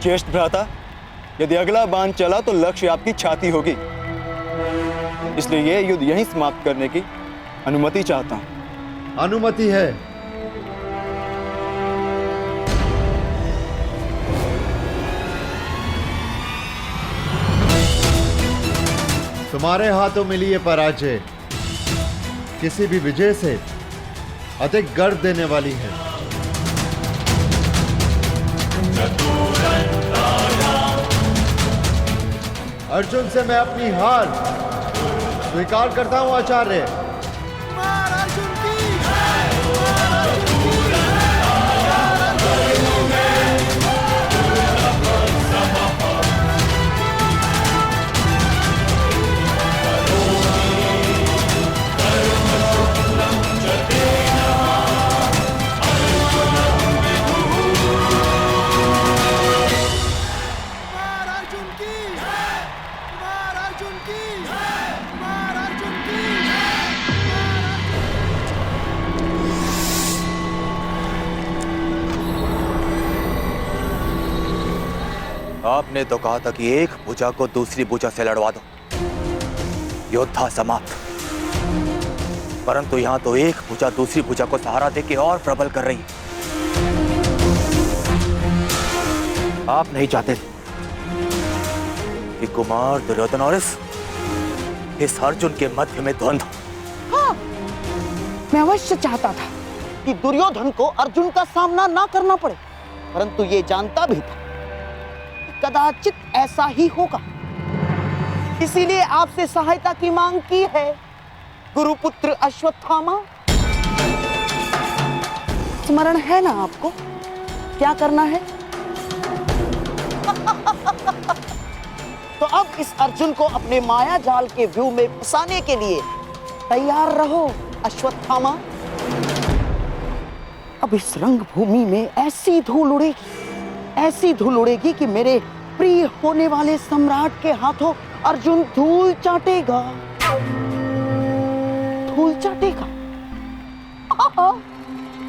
ज्येष्ठ भ्राता, यदि अगला बाण चला तो लक्ष्य आपकी छाती होगी, इसलिए यह युद्ध यहीं समाप्त करने की अनुमति चाहता हूं। अनुमति है। तुम्हारे हाथों मिली ये पराजय किसी भी विजय से अधिक गर्व देने वाली है। अर्जुन से मैं अपनी हार स्वीकार करता हूं आचार्य। आपने तो कहा था कि एक भुजा को दूसरी भुजा से लड़वा दो, योद्धा समाप्त। परंतु यहां तो एक भुजा दूसरी भुजा को सहारा देके और प्रबल कर रही है। आप नहीं चाहते कि कुमार दुर्योधन और इस अर्जुन के मध्य में द्वंद्व। हाँ, मैं अवश्य चाहता था कि दुर्योधन को अर्जुन का सामना ना करना पड़े, परंतु ये जानता भी था कदाचित ऐसा ही होगा, इसीलिए आपसे सहायता की मांग की है गुरुपुत्र अश्वत्थामा। स्मरण है ना आपको क्या करना है? तो अब इस अर्जुन को अपने माया जाल के व्यू में फंसाने के लिए तैयार रहो अश्वत्थामा। अब इस रंगभूमि में ऐसी धूल उड़ेगी कि मेरे प्रिय होने वाले सम्राट के हाथों अर्जुन धूल चाटेगा।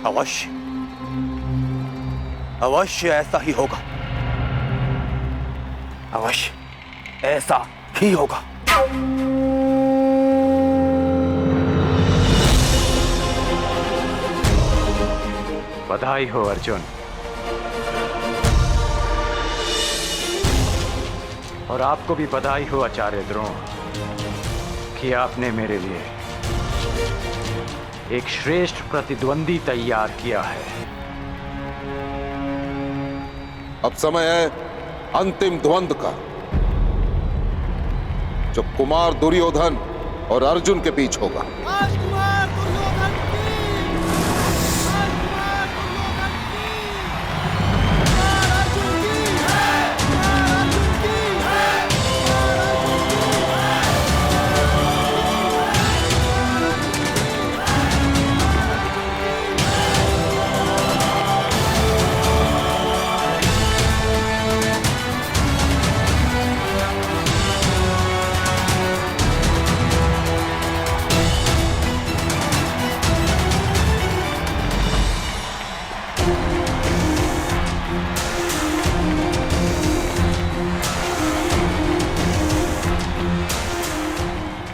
अवश्य अवश्य ऐसा ही होगा, अवश्य ऐसा ही होगा। बधाई हो अर्जुन, और आपको भी बधाई हो आचार्य द्रोण कि आपने मेरे लिए एक श्रेष्ठ प्रतिद्वंदी तैयार किया है। अब समय है अंतिम द्वंद्व का, जो कुमार दुर्योधन और अर्जुन के बीच होगा।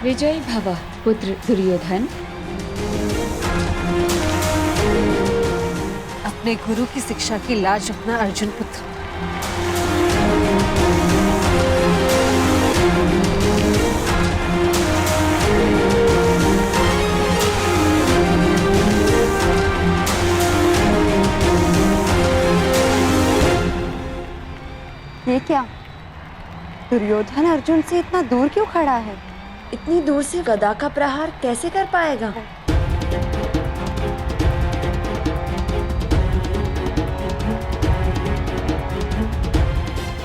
विजयी भव पुत्र दुर्योधन। अपने गुरु की शिक्षा की लाज रखना अर्जुन पुत्र। ये क्या? दुर्योधन अर्जुन से इतना दूर क्यों खड़ा है? इतनी दूर से गदा का प्रहार कैसे कर पाएगा?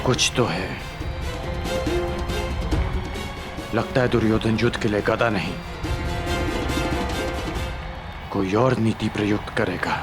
कुछ तो है। लगता है दुर्योधन युद्ध के लिए गदा नहीं, कोई और नीति प्रयुक्त करेगा।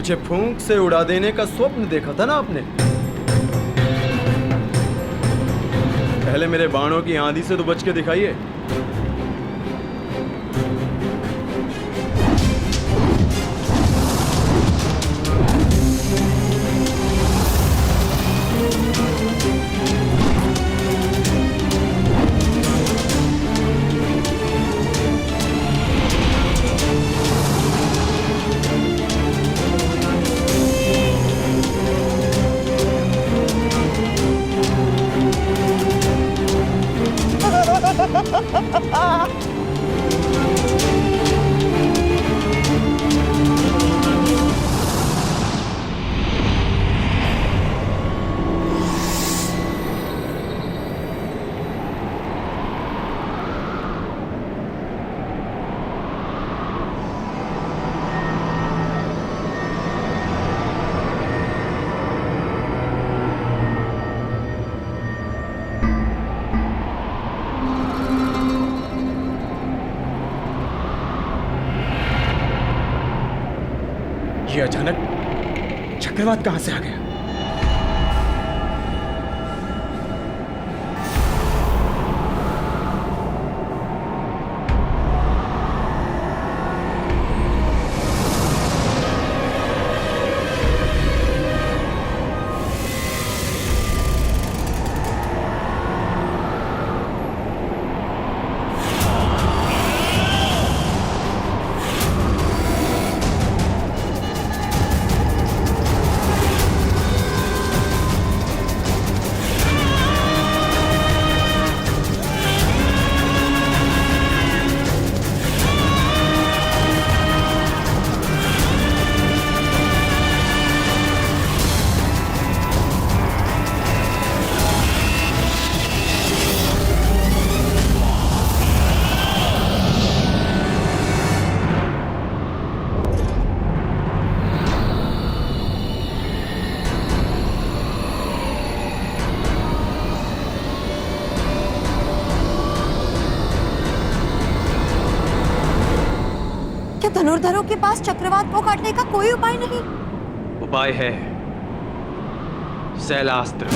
मुझे फूंक से उड़ा देने का स्वप्न देखा था ना आपने? पहले मेरे बाणों की आंधी से तो बच के दिखाइए। ये अचानक चक्रवात कहां से आ गया? धनुर्धरों के पास चक्रवात को काटने का कोई उपाय नहीं? उपाय है शैलास्त्र,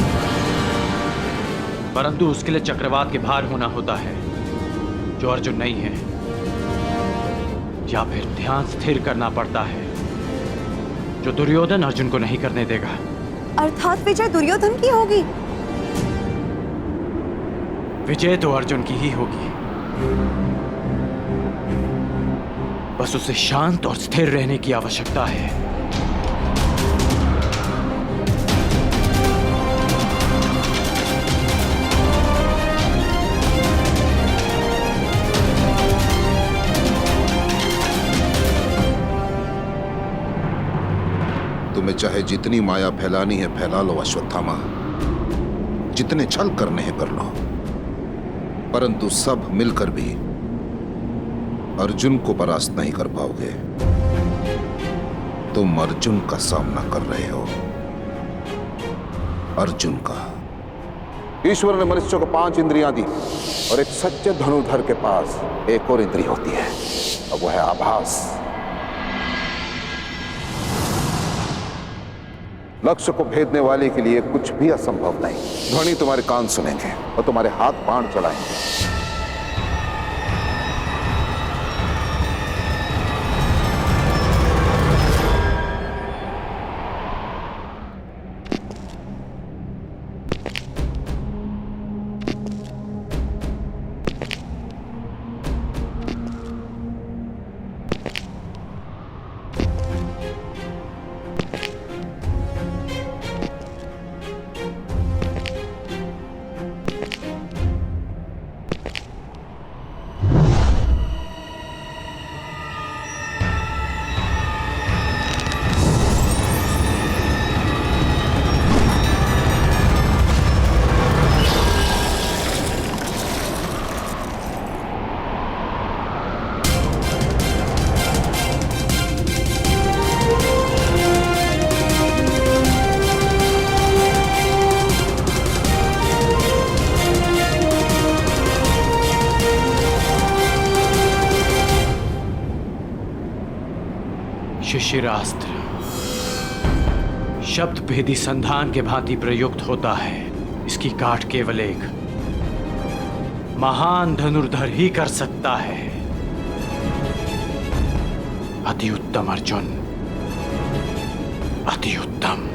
परंतु उसके लिए चक्रवात के भार होना होता है जो अर्जुन नहीं है, या फिर ध्यान स्थिर करना पड़ता है जो दुर्योधन अर्जुन को नहीं करने देगा। अर्थात विजय दुर्योधन की होगी? विजय तो अर्जुन की ही होगी, बस उसे शांत और स्थिर रहने की आवश्यकता है। तुम्हें चाहे जितनी माया फैलानी है फैला लो अश्वत्थामा, जितने छल करने हैं कर लो, परंतु सब मिलकर भी अर्जुन को परास्त नहीं कर पाओगे। तुम अर्जुन का सामना कर रहे हो, अर्जुन का। ईश्वर ने मनुष्य को 5 इंद्रियां दी और एक सच्चे धनुर्धर के पास एक और इंद्रिय होती है, और वो है आभास। लक्ष्य को भेदने वाले के लिए कुछ भी असंभव नहीं। ध्वनि तुम्हारे कान सुनेंगे और तुम्हारे हाथ बाण चलाएंगे। शिशिरास्त्र। शब्द भेदी संधान के भांति प्रयुक्त होता है। इसकी काट केवल एक महान धनुर्धर ही कर सकता है। अति उत्तम अर्जुन, अति उत्तम।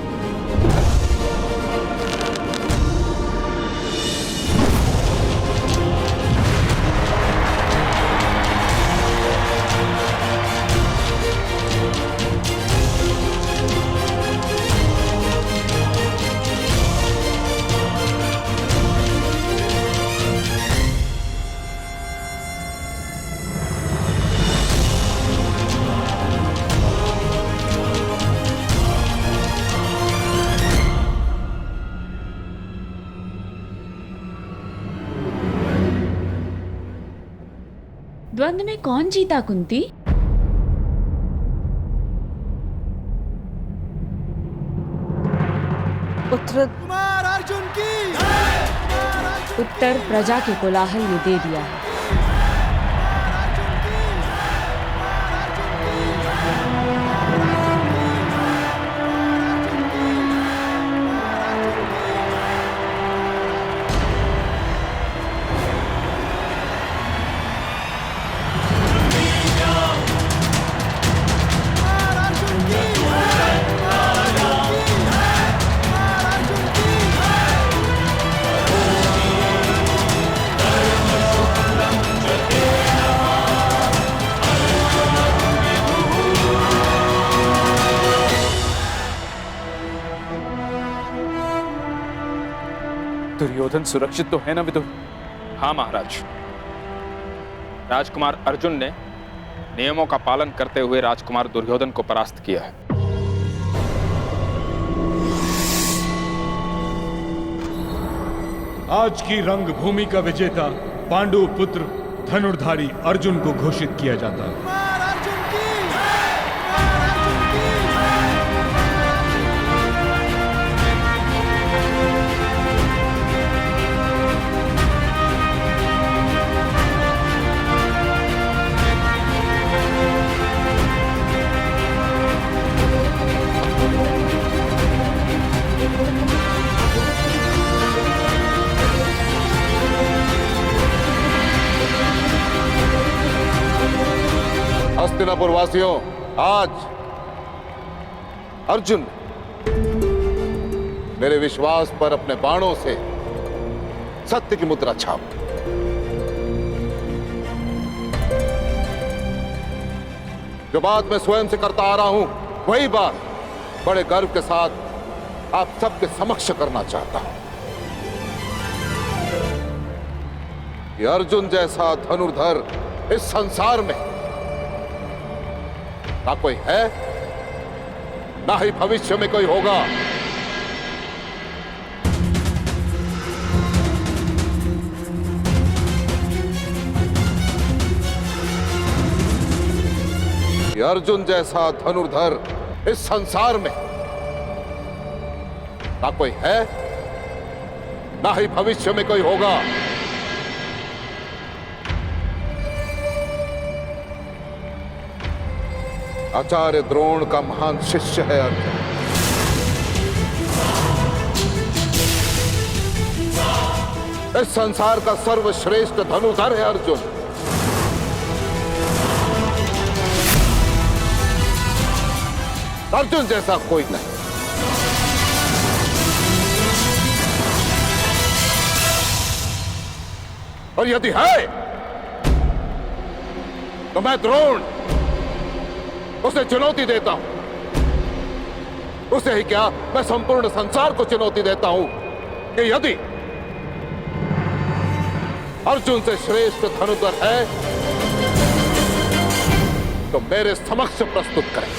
द्वंद्व में कौन जीता कुंती? उत्तर प्रजा के कोलाहल ने दे दिया है। दुर्योधन सुरक्षित तो है ना विदुर? हाँ महाराज। राजकुमार अर्जुन ने नियमों का पालन करते हुए राजकुमार दुर्योधन को परास्त किया है। आज की रंगभूमि का विजेता पांडु पुत्र धनुर्धारी अर्जुन को घोषित किया जाता है। हस्तिनापुर वासियों, आज अर्जुन मेरे विश्वास पर अपने बाणों से सत्य की मुद्रा छाप। जो बात मैं स्वयं से करता आ रहा हूं, वही बात बड़े गर्व के साथ आप सबके समक्ष करना चाहता हूं कि अर्जुन जैसा धनुर्धर इस संसार में ना कोई है, ना ही भविष्य में कोई होगा। ये अर्जुन जैसा धनुर्धर इस संसार में ना कोई है, ना ही भविष्य में कोई होगा। आचार्य द्रोण का महान शिष्य है अर्जुन। इस संसार का सर्वश्रेष्ठ धनुर्धर है अर्जुन। अर्जुन जैसा कोई नहीं। और यदि है तो मैं द्रोण उसे चुनौती देता हूं। उसे ही क्या, मैं संपूर्ण संसार को चुनौती देता हूं कि यदि अर्जुन से श्रेष्ठ धनुर्धर है तो मेरे समक्ष प्रस्तुत करें।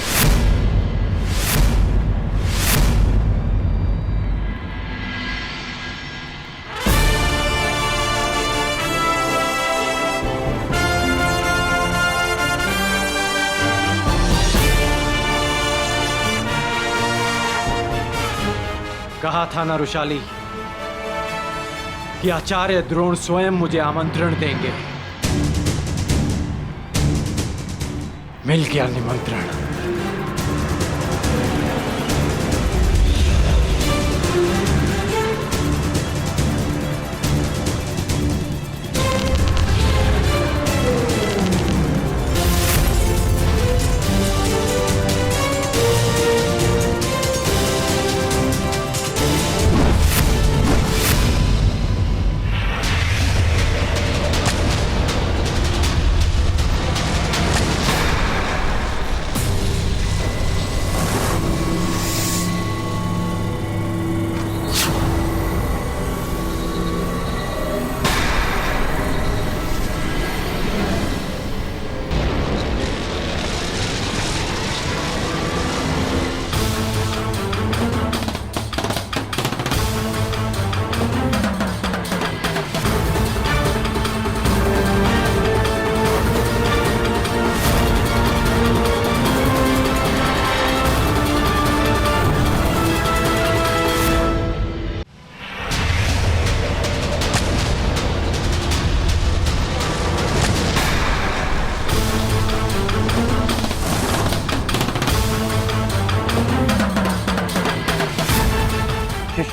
कहा था ना रुशाली कि आचार्य द्रोण स्वयं मुझे आमंत्रण देंगे। मिल गया निमंत्रण।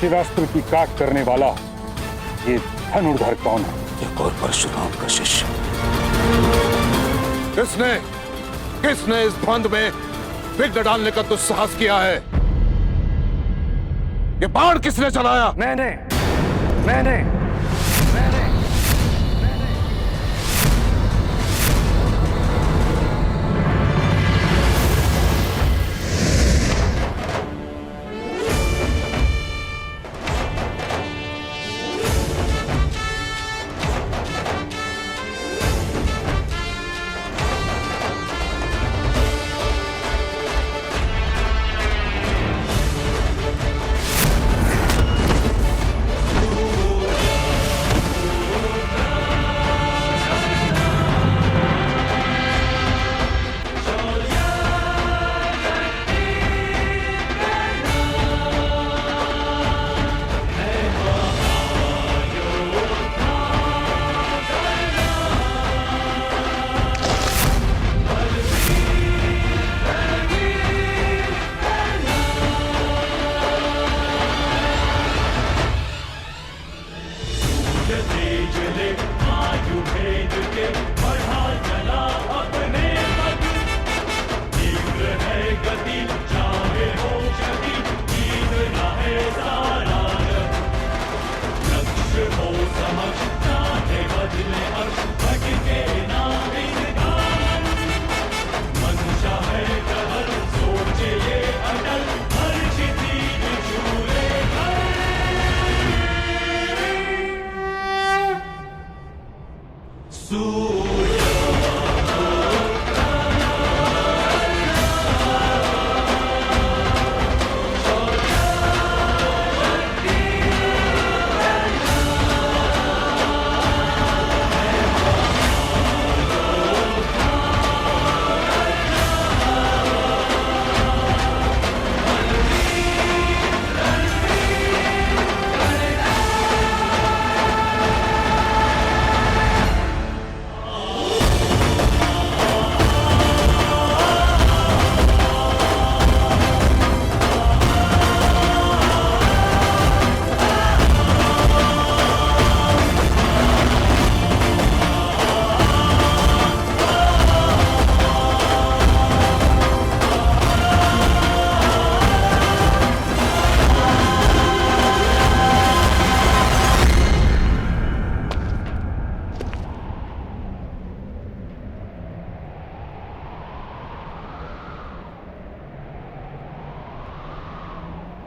शिवास्त्र की काट करने वाला ये धनुर्धर कौन है? एक और परशुराम का शिष्य। किसने इस द्वंद में विघ्न डालने का दुस्साहस किया है? ये बाण किसने चलाया? मैंने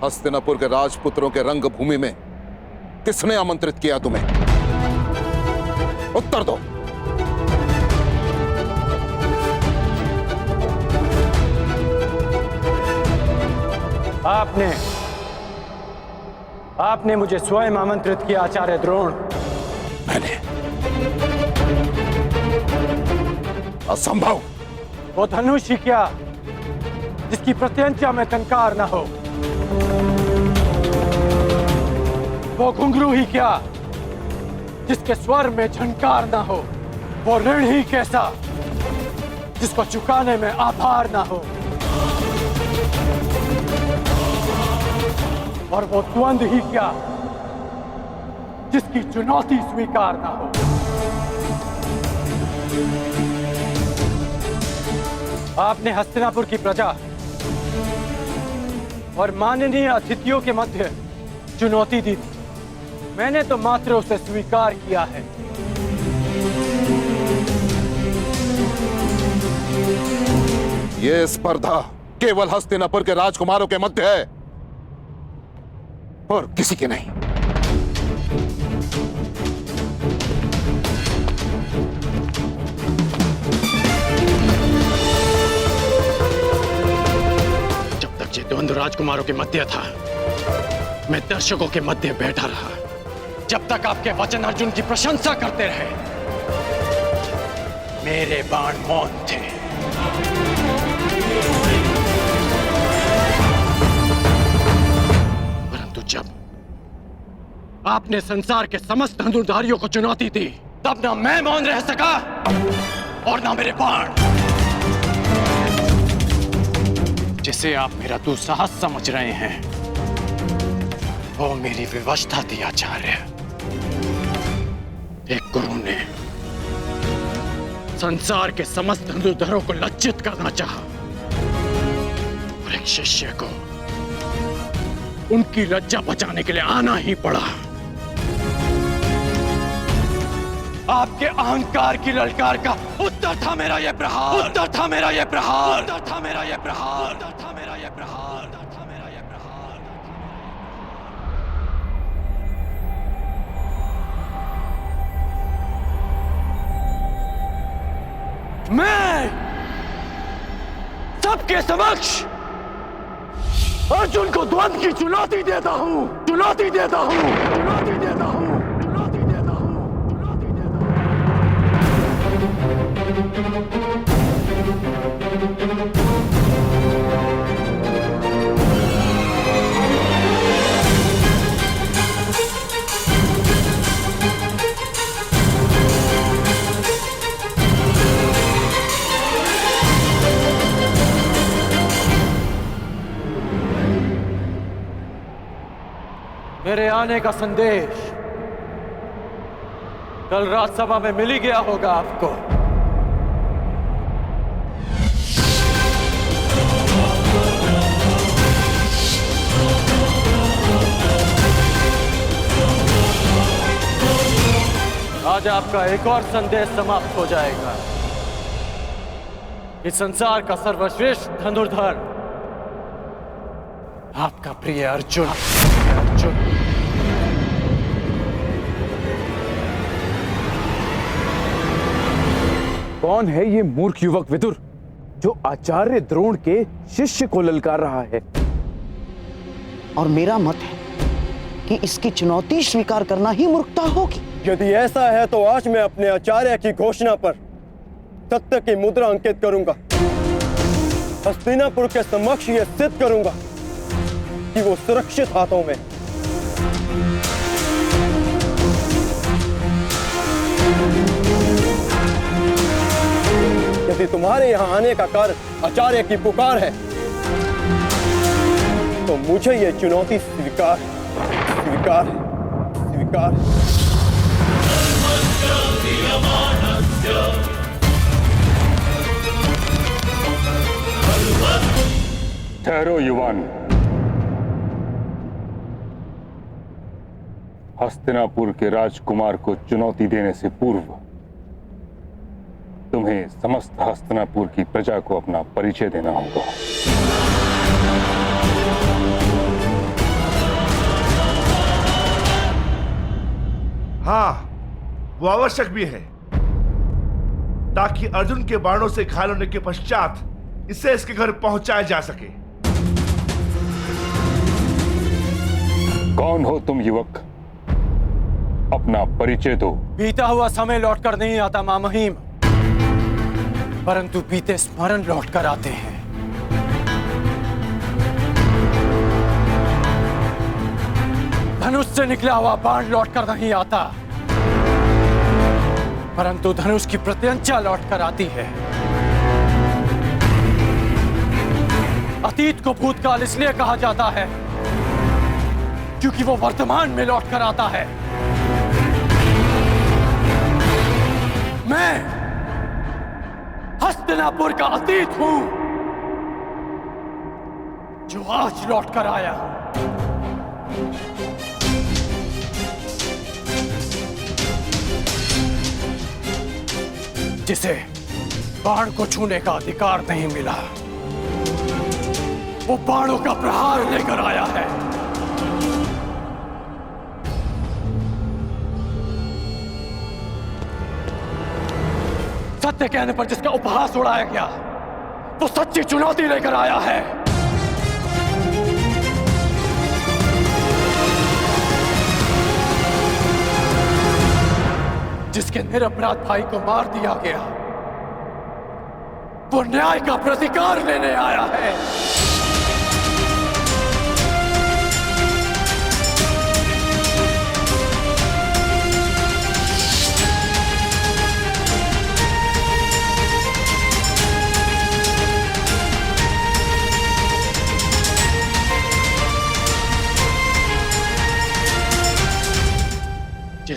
हस्तिनापुर के राजपुत्रों के रंगभूमि में किसने आमंत्रित किया तुम्हें? उत्तर दो। आपने मुझे स्वयं आमंत्रित किया आचार्य द्रोण। मैंने? असंभव। वो धनुष ही क्या जिसकी प्रत्यंचा में टंकार न हो, वो घुंघरू ही क्या जिसके स्वर में झंकार ना हो, वो ऋण ही कैसा जिसको चुकाने में आभार ना हो, और वो द्वंद ही क्या जिसकी चुनौती स्वीकार ना हो। आपने हस्तिनापुर की प्रजा और माननीय अतिथियों के मध्य चुनौती दी, मैंने तो मात्र उसे स्वीकार किया है। यह स्पर्धा केवल हस्तिनापुर के राजकुमारों के मध्य है और किसी के नहीं। जब तक ये द्वंद्व राजकुमारों के मध्य था, मैं दर्शकों के मध्य बैठा रहा। जब तक आपके वचन अर्जुन की प्रशंसा करते रहे, मेरे बाण मौन थे। परंतु जब आपने संसार के समस्त धनुर्धारियों को चुनौती दी, तब ना मैं मौन रह सका और ना मेरे बाण। जिसे आप मेरा दुस्साहस समझ रहे हैं, वो मेरी विवशता थी आचार्य। एक गुरु ने संसार के समस्त धनुर्धरों को लज्जित करना चाहा और एक शिष्य को उनकी लज्जा बचाने के लिए आना ही पड़ा। आपके अहंकार की ललकार का उत्तर था मेरा ये प्रहार, उत्तर था मेरा ये प्रहार, उत्तर था मेरा ये प्रहार, उत्तर था मेरा ये प्रहार, उत्तर था मेरा ये प्रहार। मैं सबके समक्ष अर्जुन को द्वंद्व की चुनौती देता हूं, चुनौती देता हूं, चुनौती देता हूं, चुनौती देता हूं, चुनौती देता मेरे आने का संदेश कल राज्यसभा में मिल ही गया होगा आपको। आज आपका एक और संदेश समाप्त हो जाएगा कि संसार का सर्वश्रेष्ठ धनुर्धर आपका प्रिय अर्जुन, अर्जुन। कौन है ये मूर्ख युवक विदुर जो आचार्य द्रोण के शिष्य को ललकार रहा है? और मेरा मत है कि इसकी चुनौती स्वीकार करना ही मूर्खता होगी। यदि ऐसा है तो आज मैं अपने आचार्य की घोषणा पर सत्य की मुद्रा अंकित करूंगा। हस्तिनापुर के समक्ष यह सिद्ध करूंगा कि वो सुरक्षित हाथों में। यदि तुम्हारे यहां आने का कारण आचार्य की पुकार है तो मुझे यह चुनौती स्वीकार स्वीकार स्वीकार। ठहरो युवान। हस्तिनापुर के राजकुमार को चुनौती देने से पूर्व तुम्हें समस्त हस्तिनापुर की प्रजा को अपना परिचय देना होगा। हाँ, वो आवश्यक भी है ताकि अर्जुन के बाणों से घायल होने के पश्चात इसे इसके घर पहुंचाया जा सके। कौन हो तुम युवक? अपना परिचय दो। बीता हुआ समय लौटकर नहीं आता मां महिम, परंतु बीते स्मरण लौटकर आते हैं। धनुष से निकला हुआ बाण लौटकर नहीं आता, परंतु धनुष की प्रत्यंचा लौटकर आती है। अतीत को भूतकाल इसलिए कहा जाता है क्योंकि वो वर्तमान में लौटकर आता है। मैं हस्तिनापुर का अतीत हूं जो आज लौटकर आया हूं। जिसे बाण को छूने का अधिकार नहीं मिला, वो बाणों का प्रहार लेकर आया है। सत्य कहने पर जिसका उपहास उड़ाया गया, वो सच्ची चुनौती लेकर आया है। जिसके निरपराध भाई को मार दिया गया, वो न्याय का प्रतिकार लेने आया है।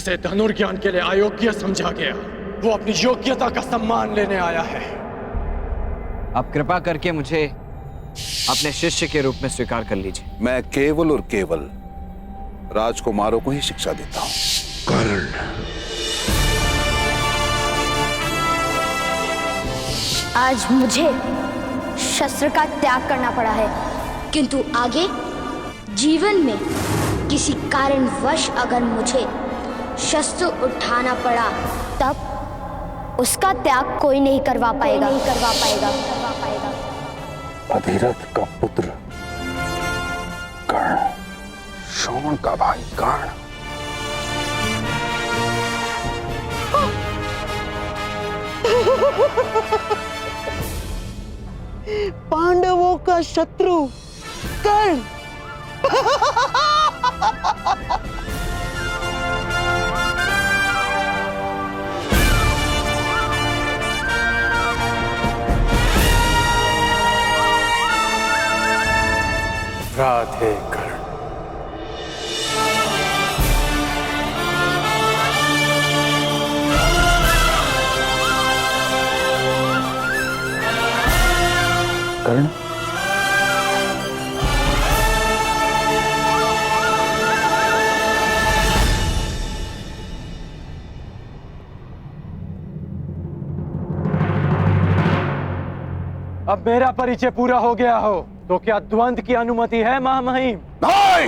जिसे धनुर्ज्ञान के लिए अयोग्य समझा गया, वो अपनी योग्यता का सम्मान लेने आया है। आप कृपा करके मुझे अपने शिष्य के रूप में स्वीकार कर लीजिए। मैं केवल और केवल राजकुमारों को ही शिक्षा देता हूं। कर्ण, आज मुझे शस्त्र का त्याग करना पड़ा है, किंतु आगे जीवन में किसी कारणवश अगर मुझे शस्त्र उठाना पड़ा, तब उसका त्याग कोई नहीं करवा पाएगा। अधिरथ का पुत्र कर्ण, शोण का भाई कर्ण। पांडवों का शत्रु कर्ण। राधे कर्ण। कर्ण, अब मेरा परिचय पूरा हो गया हो तो क्या द्वंद्व की अनुमति है महामहिम? नहीं!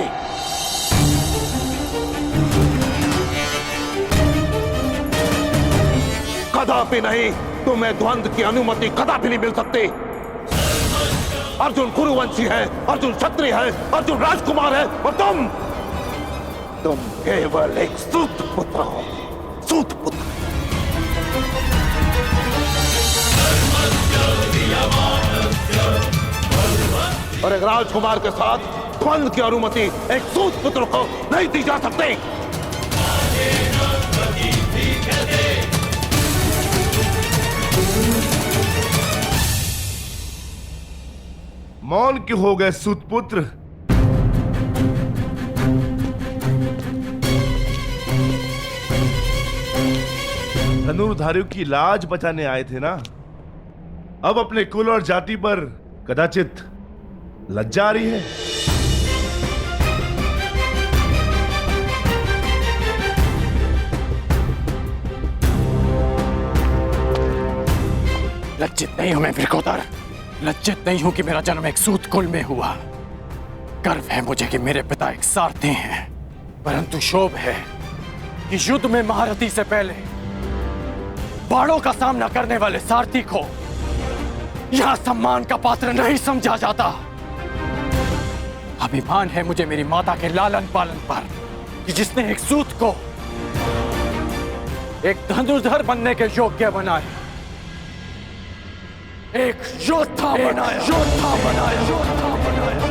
कदापि नहीं। तुम्हें द्वंद्व की अनुमति कदापि नहीं मिल सकती। अर्जुन कुरुवंशी है, अर्जुन क्षत्रिय है, अर्जुन राजकुमार है और तुम केवल एक सूत पुत्र हो। सूत पुत्र। और एक राजकुमार के साथ द्वंद्व की अनुमति एक सूत पुत्र को नहीं दी जा सकती। मौन क्यों हो गए सूतपुत्र? धनुर्धारियों की लाज बचाने आए थे ना? अब अपने कुल और जाति पर कदाचित लज्जा आ रही है। लज्जित नहीं हूं मैं वृकोदर। लज्जित नहीं हूं कि मेरा जन्म एक सूत कुल में हुआ। गर्व है मुझे कि मेरे पिता एक सारथी हैं, परंतु शोभ है कि युद्ध में महारथी से पहले बाणों का सामना करने वाले सारथी को यहां सम्मान का पात्र नहीं समझा जाता। अभिमान है मुझे मेरी माता के लालन पालन पर कि जिसने एक सूत को एक धनुर्धर बनने के योग्य बनाया, एक योद्धा बनाया, योद्धा बनाया, योद्धा बनाया।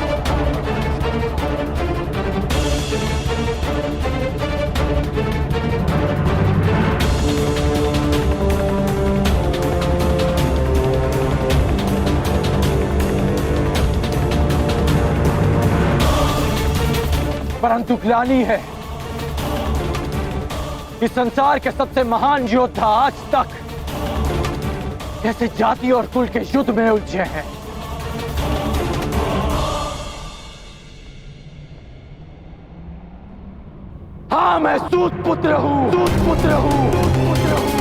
परंतु ग्लानि है इस संसार के सबसे महान योद्धा आज तक कैसे जाति और कुल के युद्ध में उलझे हैं। हाँ, मैं सूत पुत्र हूं, सूत पुत्र हूं, सूत पुत्र हूं।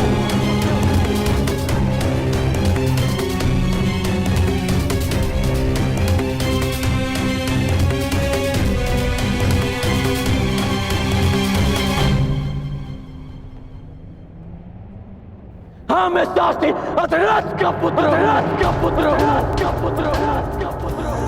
हाँ, मैं सारथी अधिरथ का पुत्र हूं, अधिरथ का पुत्र हूं, अधिरथ का पुत्र हूं, अधिरथ का पुत्र हूं।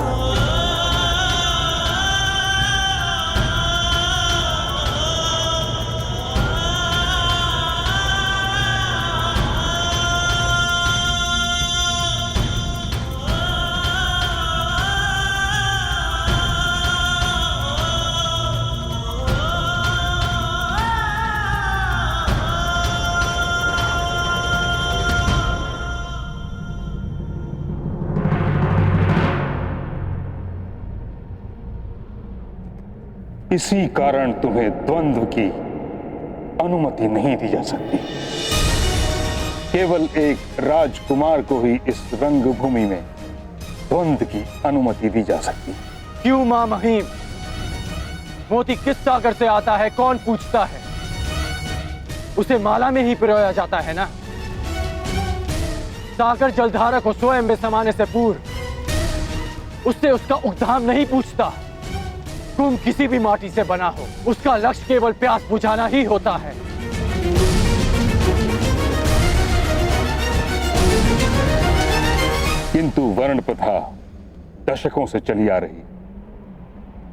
इसी कारण तुम्हें द्वंद्व की अनुमति नहीं दी जा सकती। केवल एक राजकुमार को ही इस रंगभूमि में द्वंद्व की अनुमति दी जा सकती। क्यों मां महिम? मोती किस सागर से आता है कौन पूछता है? उसे माला में ही पिरोया जाता है ना। सागर जलधारा को स्वयं में समाने से पूर्व उससे उसका उद्धाम नहीं पूछता। कुंभ किसी भी माटी से बना हो, उसका लक्ष्य केवल प्यास बुझाना ही होता है। किंतु वर्ण प्रथा दशकों से चली आ रही,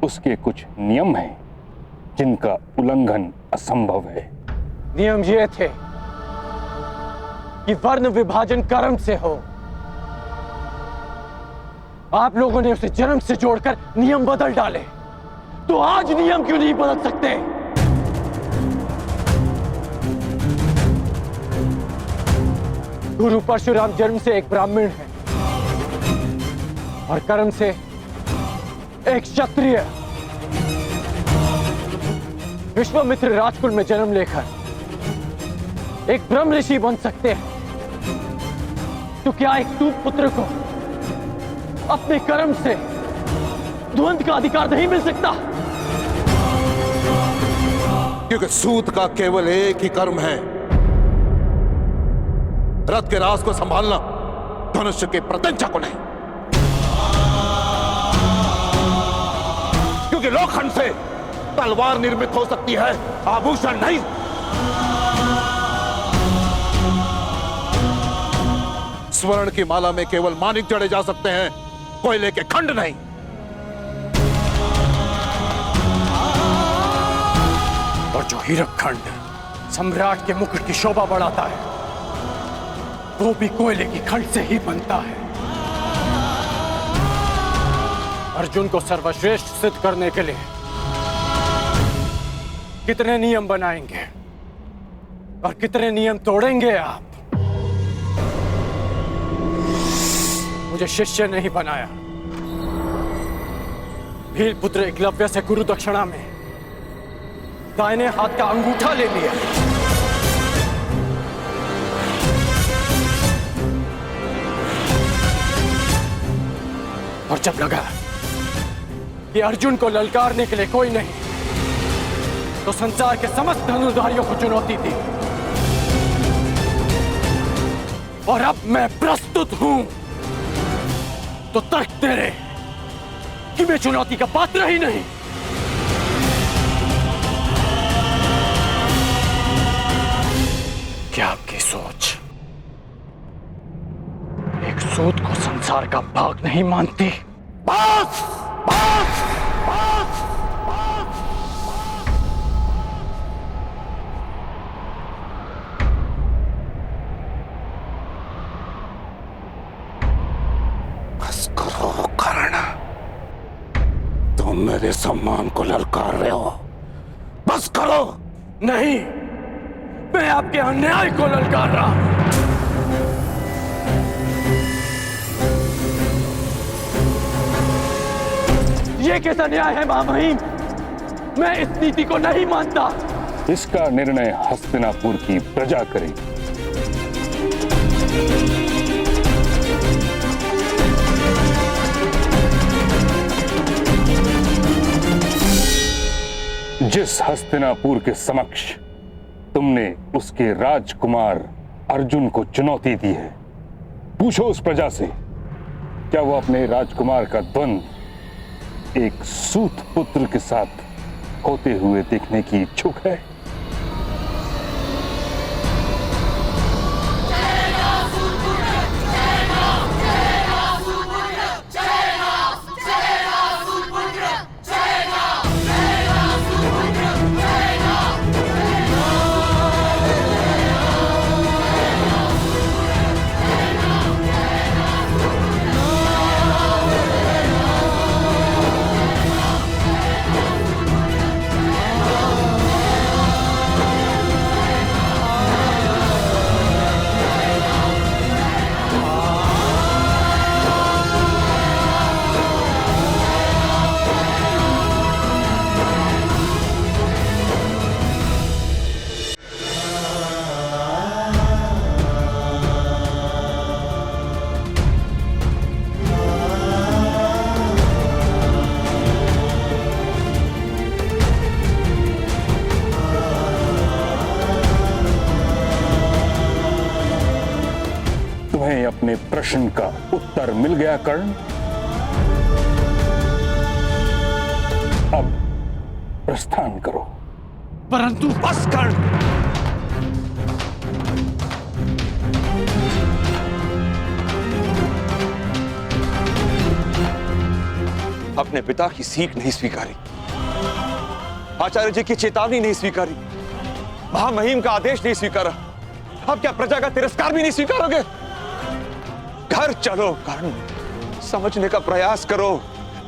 उसके कुछ नियम हैं जिनका उल्लंघन असंभव है। नियम ये थे कि वर्ण विभाजन कर्म से हो। आप लोगों ने उसे जन्म से जोड़कर नियम बदल डाले, तो आज नियम क्यों नहीं बदल सकते? गुरु परशुराम जन्म से एक ब्राह्मण है और कर्म से एक क्षत्रिय। विश्वामित्र राजकुल में जन्म लेकर एक ब्रह्म ऋषि बन सकते हैं, तो क्या एक सूत पुत्र को अपने कर्म से द्वंद्व का अधिकार नहीं मिल सकता? क्योंकि सूत का केवल एक ही कर्म है, रथ के राज को संभालना, धनुष के प्रत्यंचा को नहीं। क्योंकि लोखंड से तलवार निर्मित हो सकती है, आभूषण नहीं। स्वर्ण की माला में केवल मानिक जड़े जा सकते हैं, कोयले के खंड नहीं। और जो हीरक खंड सम्राट के मुकुट की शोभा बढ़ाता है, वो भी कोयले की खंड से ही बनता है। अर्जुन को सर्वश्रेष्ठ सिद्ध करने के लिए कितने नियम बनाएंगे और कितने नियम तोड़ेंगे आप? मुझे शिष्य नहीं बनाया। भील पुत्र एकलव्य से गुरु दक्षिणा में दाहिने हाथ का अंगूठा ले लिया। और जब लगा कि अर्जुन को ललकारने के लिए कोई नहीं, तो संसार के समस्त धनुर्धारियों को चुनौती दी। और अब मैं प्रस्तुत हूं, तो तर्क तेरे कि मैं चुनौती का पात्र ही नहीं। क्या आपकी सोच एक सूत को संसार का भाग नहीं मानती? बस! बस! बस! बस करो कर्ण, तुम मेरे सम्मान को ललकार रहे हो। बस करो। नहीं, मैं आपके अन्याय को ललकार रहा हूं। ये कैसा न्याय है महामहिम? मैं इस नीति को नहीं मानता। इसका निर्णय हस्तिनापुर की प्रजा करेगी। जिस हस्तिनापुर के समक्ष तुमने उसके राजकुमार अर्जुन को चुनौती दी है, पूछो उस प्रजा से, क्या वो अपने राजकुमार का द्वंद्व एक सूत पुत्र के साथ होते हुए देखने की इच्छुक है? तुम्हें अपने प्रश्न का उत्तर मिल गया कर्ण? अब प्रस्थान करो। परंतु बस कर्ण। अपने पिता की सीख नहीं स्वीकारी, आचार्य जी की चेतावनी नहीं स्वीकारी, महामहिम का आदेश नहीं स्वीकारा, अब क्या प्रजा का तिरस्कार भी नहीं स्वीकारोगे? घर चलो कर्ण, समझने का प्रयास करो।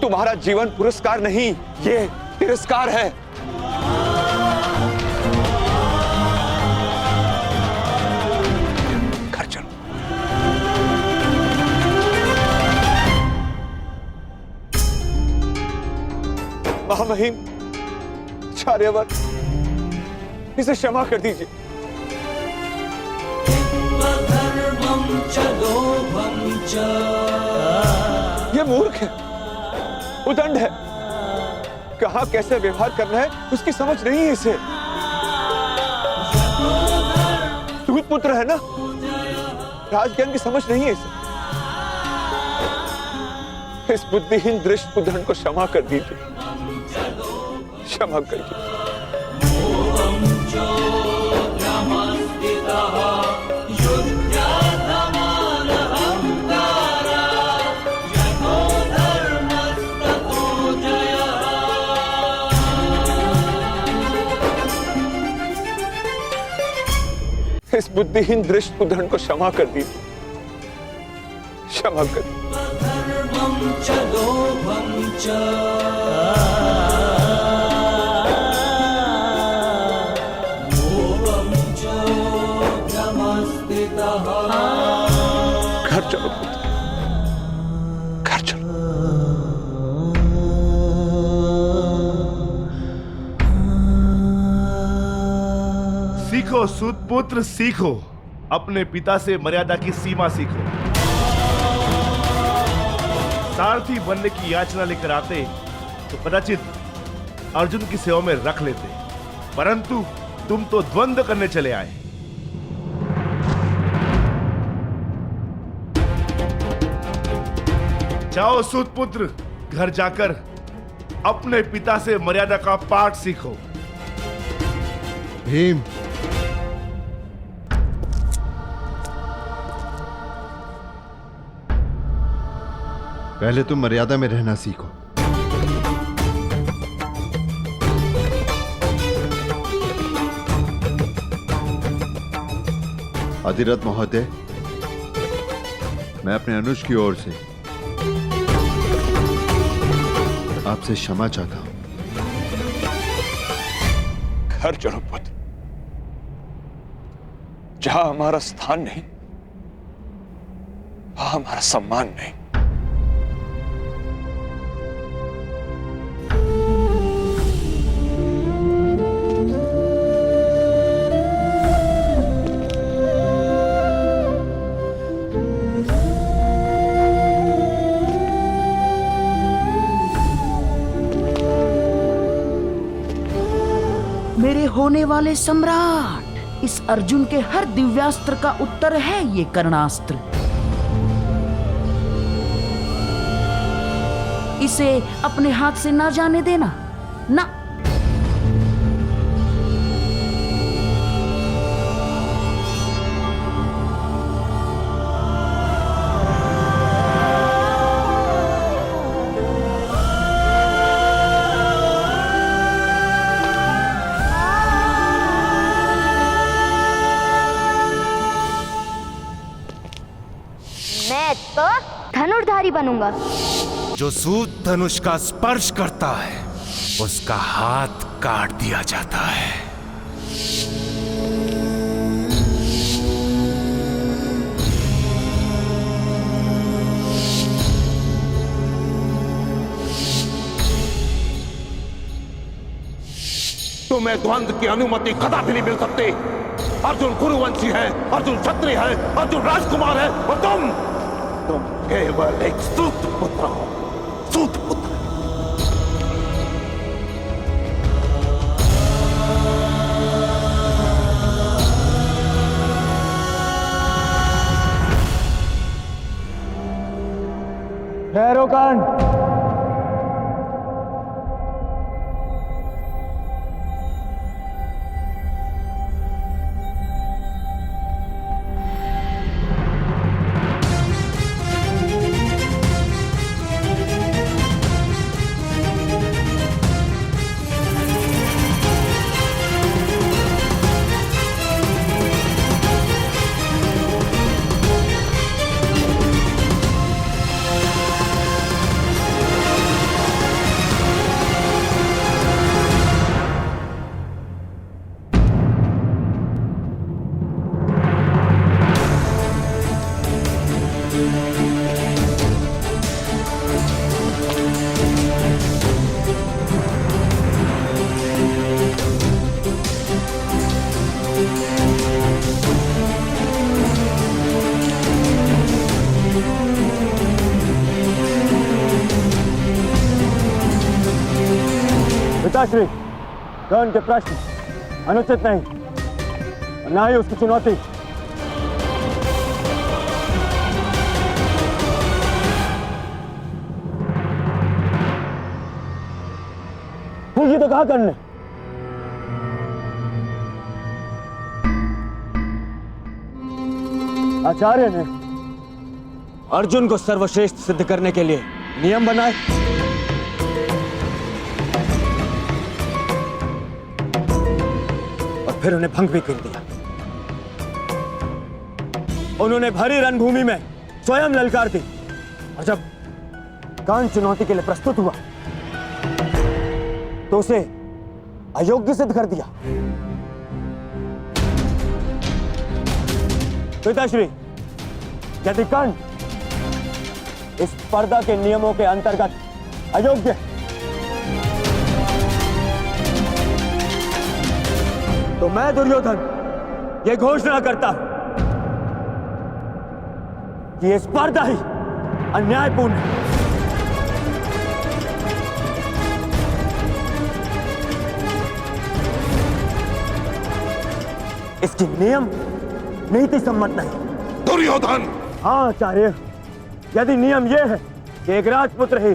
तुम्हारा जीवन पुरस्कार नहीं, ये तिरस्कार है। घर चलो। महामहिम, आचार्यवर, इसे क्षमा कर दीजिए। ये मूर्ख है, उदंड है, कहां कैसे व्यवहार करना है उसकी समझ नहीं है इसे। दूत पुत्र है ना, राजज्ञान की समझ नहीं है इसे। इस बुद्धिहीन दृष्ट उदंड को क्षमा कर दीजिए, क्षमा करिए। इस बुद्धिहीन दृष्ट उदंड को क्षमा कर दीजिए, क्षमा कर। घर चलो पुत्र, घर चलो। सीखो सूत पुत्र, सीखो। अपने पिता से मर्यादा की सीमा सीखो। सारथी बनने की याचना लेकर आते तो कदाचित अर्जुन की सेवा में रख लेते, परंतु तुम तो द्वंद्व करने चले आए। जाओ सूत पुत्र, घर जाकर अपने पिता से मर्यादा का पाठ सीखो। भीम, पहले तुम मर्यादा में रहना सीखो। अधिरथ महोदय, मैं अपने अनुज की ओर से आपसे क्षमा चाहता हूं। घर चलो पुत्र, जहां हमारा स्थान नहीं, वहां हमारा सम्मान नहीं। मेरे होने वाले सम्राट, इस अर्जुन के हर दिव्यास्त्र का उत्तर है ये कर्णास्त्र। इसे अपने हाथ से ना जाने देना, ना। मैं तो धनुर्धारी बनूंगा। जो सूत धनुष का स्पर्श करता है उसका हाथ काट दिया जाता है। तुम्हें द्वंद्व की अनुमति कदापि नहीं मिल सकती। अर्जुन कुरुवंशी है, अर्जुन क्षत्रिय है, अर्जुन राजकुमार है, और तुम केवल एक सूत पुत्र हो, सूत पुत्र। ठहरो कर्ण। पिताश्री, कर्ण के प्रश्न अनुचित नहीं और ना ही उसकी चुनौती। पूछी तो कहा कर्ण ने। आचार्य ने अर्जुन को सर्वश्रेष्ठ सिद्ध करने के लिए नियम बनाए, फिर उन्हें भंग भी कर दिया। उन्होंने भरी रणभूमि में स्वयं ललकार दी और जब कर्ण चुनौती के लिए प्रस्तुत हुआ तो उसे अयोग्य सिद्ध कर दिया। पिताश्री, यदि कर्ण इस स्पर्धा के नियमों के अंतर्गत अयोग्य तो मैं दुर्योधन ये घोषणा करता हूं कि ये स्पर्धा ही अन्यायपूर्ण है। इसकी नियम नीति सम्मत नहीं। दुर्योधन! हाँ आचार्य, यदि नियम यह है कि एक राजपुत्र ही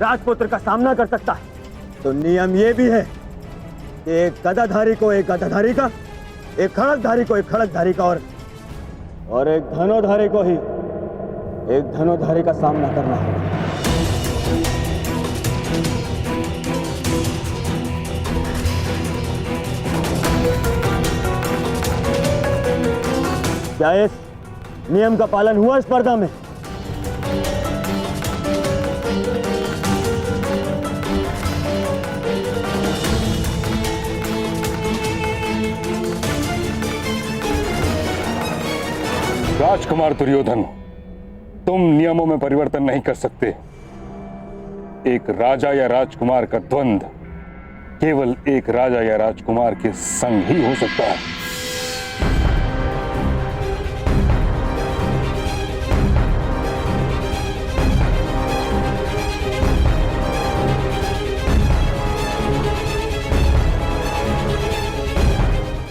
राजपुत्र का सामना कर सकता है तो नियम यह भी है एक गदाधारी को एक गदाधारी का, एक खड़गधारी को एक खड़गधारी का और एक धनुर्धारी को ही एक धनुर्धारी का सामना करना है। क्या इस नियम का पालन हुआ स्पर्धा में? राजकुमार दुर्योधन, तुम नियमों में परिवर्तन नहीं कर सकते। एक राजा या राजकुमार का द्वंद्व केवल एक राजा या राजकुमार के संग ही हो सकता है।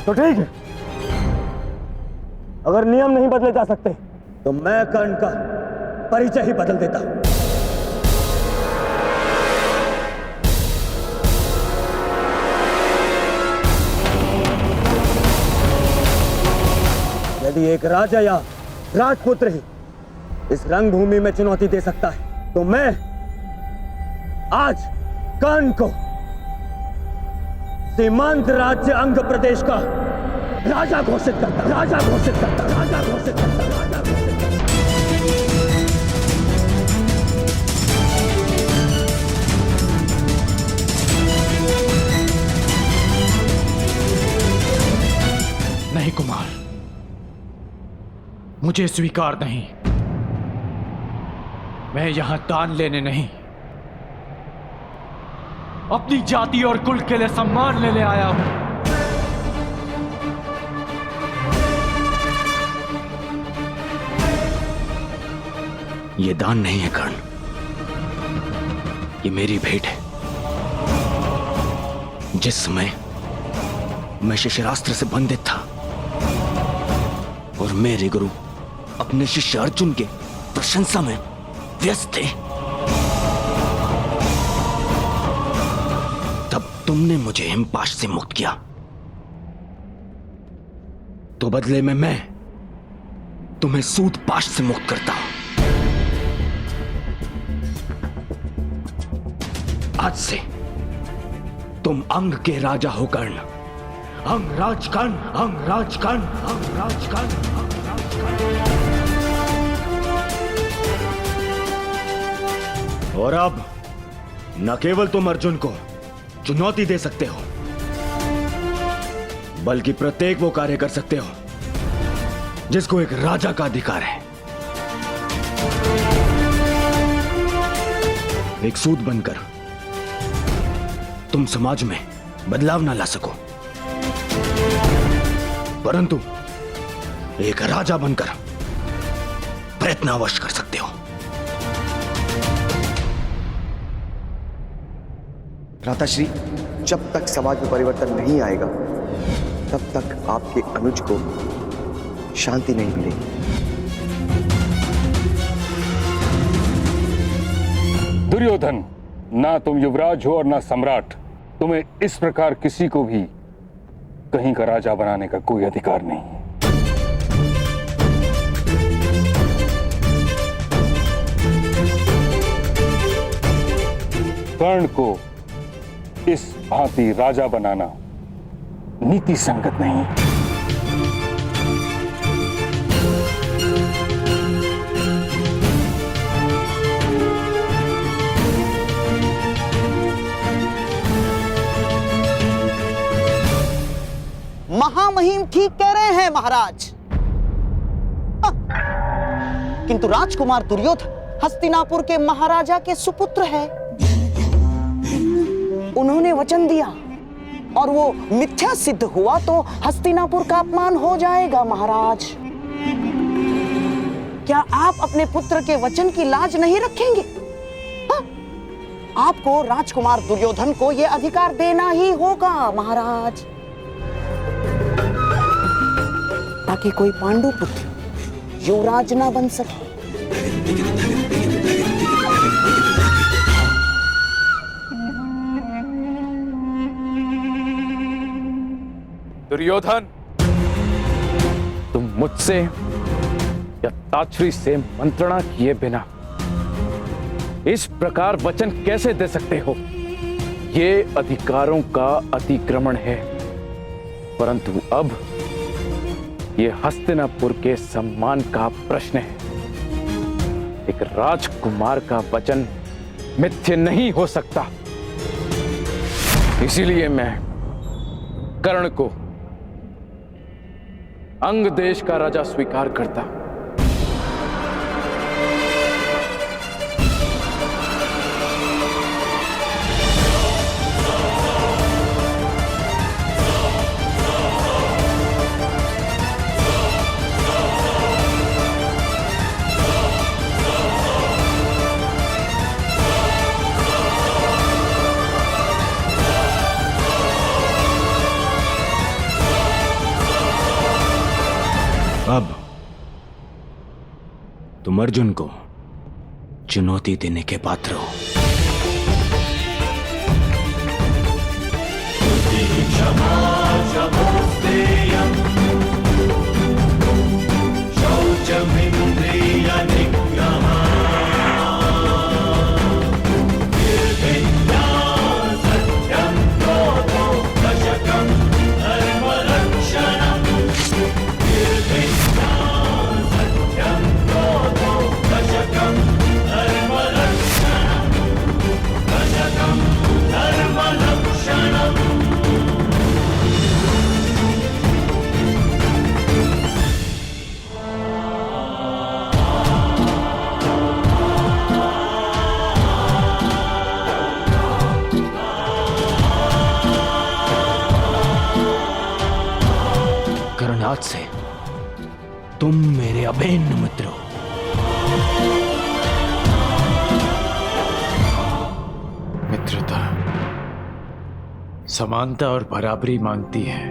तो ठीक है, अगर नियम नहीं बदले जा सकते तो मैं कर्ण का परिचय ही बदल देता हूं। यदि एक राजा या राजपुत्र ही इस रंगभूमि में चुनौती दे सकता है तो मैं आज कर्ण को सीमांत राज्य अंग प्रदेश का राजा घोषित करता, राजा घोषित करता, राजा घोषित करता, राजा घोषित करता। नहीं कुमार, मुझे स्वीकार नहीं। मैं यहां दान लेने नहीं, अपनी जाति और कुल के लिए सम्मान लेने आया हूं। ये दान नहीं है कर्ण, ये मेरी भेंट है। जिस समय मैं शिष्यरास्त्र से बंधित था और मेरे गुरु अपने शिष्य अर्जुन के प्रशंसा में व्यस्त थे तब तुमने मुझे हिमपाश से मुक्त किया, तो बदले में मैं तुम्हें सूतपाश से मुक्त करता हूं। आज से तुम अंग के राजा हो कर्ण। अंग राजकर्ण, अंग राजकर्ण, अंग राजकर्ण, अंग राजकर्ण। और अब न केवल तुम अर्जुन को चुनौती दे सकते हो, बल्कि प्रत्येक वो कार्य कर सकते हो जिसको एक राजा का अधिकार है। एक सूत बनकर तुम समाज में बदलाव ना ला सको, परंतु एक राजा बनकर प्रयत्न अवश्य कर सकते हो। भ्राताश्री, जब तक समाज में परिवर्तन नहीं आएगा तब तक आपके अनुज को शांति नहीं मिलेगी। दुर्योधन, ना तुम युवराज हो और ना सम्राट। तुम्हें इस प्रकार किसी को भी कहीं का राजा बनाने का कोई अधिकार नहीं। कर्ण को इस भांति राजा बनाना नीति संगत नहीं। महामहिम ठीक कह रहे हैं महाराज। किंतु राजकुमार दुर्योधन हस्तिनापुर के महाराजा के सुपुत्र है। उन्होंने वचन दिया और वो मिथ्या सिद्ध हुआ तो हस्तिनापुर का अपमान हो जाएगा महाराज। क्या आप अपने पुत्र के वचन की लाज नहीं रखेंगे? आपको राजकुमार दुर्योधन को यह अधिकार देना ही होगा महाराज, ताकि कोई पांडु पुत्र युवराज ना बन सके। दुर्योधन, तुम मुझसे या ताछरी से मंत्रणा किए बिना इस प्रकार वचन कैसे दे सकते हो? ये अधिकारों का अतिक्रमण है, परंतु अब ये हस्तिनापुर के सम्मान का प्रश्न है। एक राजकुमार का वचन मिथ्य नहीं हो सकता। इसीलिए मैं कर्ण को अंग देश का राजा स्वीकार करता। अब तुम अर्जुन को चुनौती देने के पात्र हो। आज से तुम मेरे अभिन्न मित्र हो। मित्रता समानता और बराबरी मांगती है।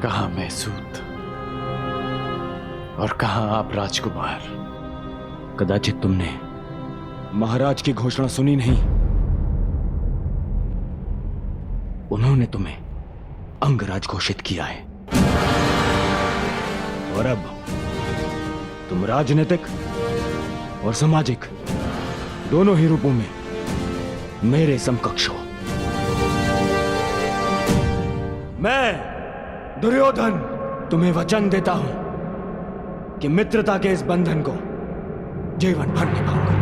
कहां मैं सूत और कहां आप राजकुमार। कदाचित तुमने महाराज की घोषणा सुनी नहीं। उन्होंने तुम्हें अंगराज घोषित किया है और अब तुम राजनीतिक और सामाजिक दोनों ही रूपों में मेरे समकक्ष हो। मैं दुर्योधन तुम्हें वचन देता हूं कि मित्रता के इस बंधन को जीवन भर निभाऊंगा।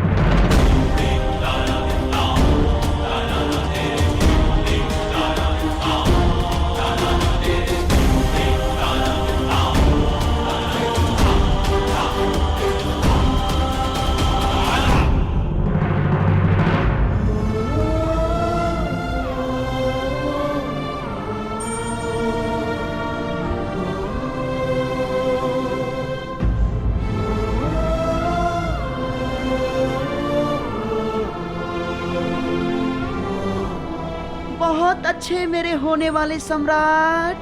बहुत अच्छे मेरे होने वाले सम्राट।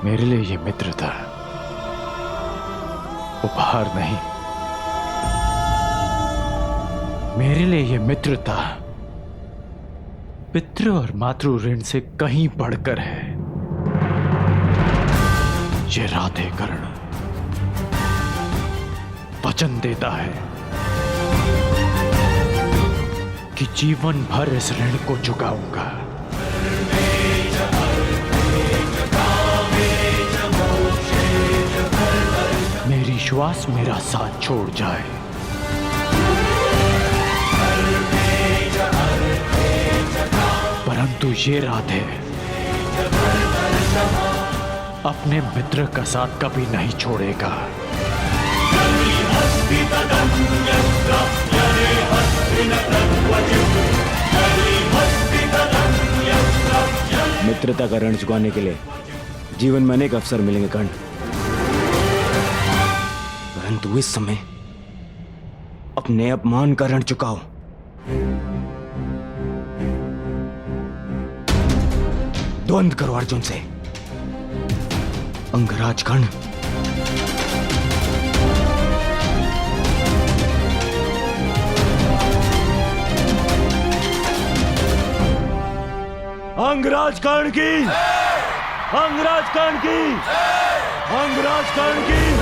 मेरे लिए ये मित्रता उपहार नहीं, मेरे लिए ये मित्रता पितृ और मातृ ऋण से कहीं बढ़कर है। ये राधे कर्ण वचन देता है कि जीवन भर इस ऋण को चुकाऊंगा। मेरी श्वास मेरा साथ छोड़ जाए, परंतु ये राधे अपने मित्र का साथ कभी नहीं छोड़ेगा। मित्रता का ऋण चुकाने के लिए जीवन में अनेक अवसर मिलेंगे कर्ण, परंतु इस समय अपने अपमान का ऋण चुकाओ। द्वंद्व करो अर्जुन से, अंगराज कर्ण। अंगराज कर्ण की, अंगराज कर्ण की, अंगराज कर्ण की।